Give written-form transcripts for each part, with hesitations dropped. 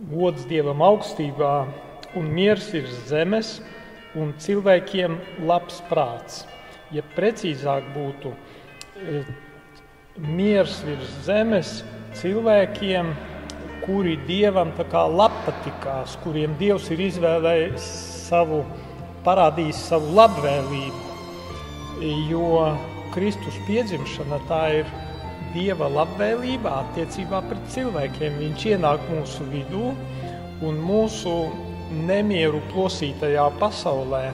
gods Dievam augstībā un miers virs zemes un cilvēkiem labs prāts. Ja precīzāk būtu miers virs zemes cilvēkiem, kuri Dievam tā kā labpatikās, kuriem Dievs ir izvēlējis parādījis savu labvēlību, jo Kristus piedzimšana tā ir Dieva labvēlība attiecībā pret cilvēkiem. Viņš ienāk mūsu vidū un mūsu nemieru plosītajā pasaulē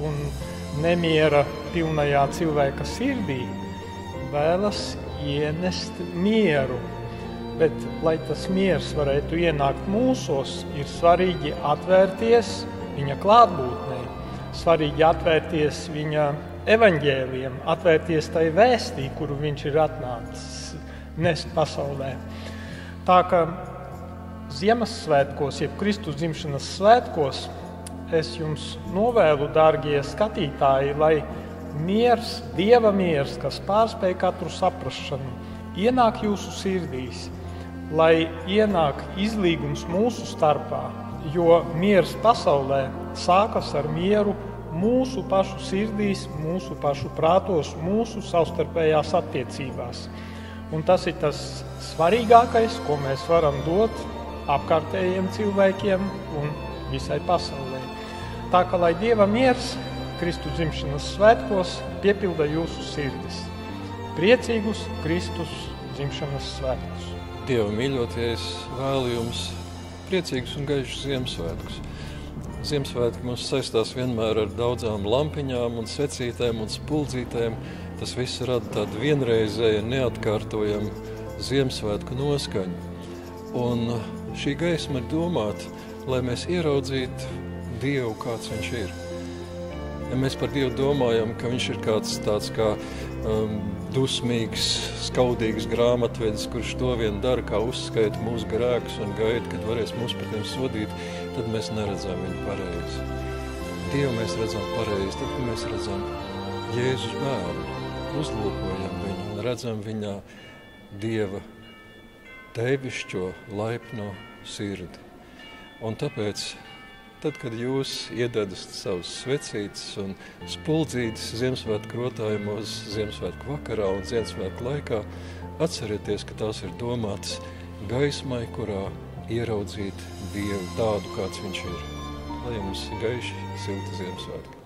un nemiera pilnajā cilvēka sirdī vēlas ienest mieru. Bet, lai tas miers varētu ienākt mūsos, ir svarīgi atvērties viņa klātbūtnei, svarīgi atvērties viņa evaņģēlijam, atvērties tai vēstī, kuru viņš ir atnācis nest pasaulē. Tā ka Ziemassvētkos, jeb Kristus dzimšanas svētkos, es jums novēlu, dārgie skatītāji, lai miers, Dieva miers, kas pārspēj katru saprašanu, ienāk jūsu sirdīs, lai ienāk izlīgums mūsu starpā, jo miers pasaulē sākas ar mieru mūsu pašu sirdīs, mūsu pašu prātos, mūsu savstarpējās attiecībās. Un tas ir tas svarīgākais, ko mēs varam dot apkārtējiem cilvēkiem un visai pasaulē. Tā ka, lai Dieva miers Kristus dzimšanas svētkos piepilda jūsu sirdis. Priecīgus Kristus dzimšanas svētkus! Dieva mīļotie, es vēlu jums priecīgus un gaišus Ziemassvētkus. Ziemassvētki mums saistās vienmēr ar daudzām lampiņām un svecītēm un spuldzītēm. Tas viss rada tādu vienreizēju, neatkārtojamu Ziemassvētku noskaņu. Un šī gaisma ir domāta, lai mēs ieraudzītu Dievu, kāds viņš ir. Ja mēs par Dievu domājam, ka viņš ir kāds tāds kā dusmīgs, skaudīgs grāmatvedis, kurš to vien dara, kā uzskaita mūsu grēkus un gaida, kad varēs mūs par tiem sodīt, tad mēs neredzam viņu pareizi. Dievu mēs redzam pareizi, tad, kad mēs redzam Jēzus bērnu, uzlūkojam viņu un redzam viņā Dieva tevišķo, laipno sirdi. Un tāpēc, tad, kad jūs iededastat savus svecītes un spuldzītes Ziemassvētku rotājumos, Ziemassvētku vakarā un Ziemassvētku laikā, atcerieties, ka tās ir domātas gaismai, kurā ieraudzīt Dievu tādu, kāds viņš ir. Lai jums gaiši silti Ziemassvētki!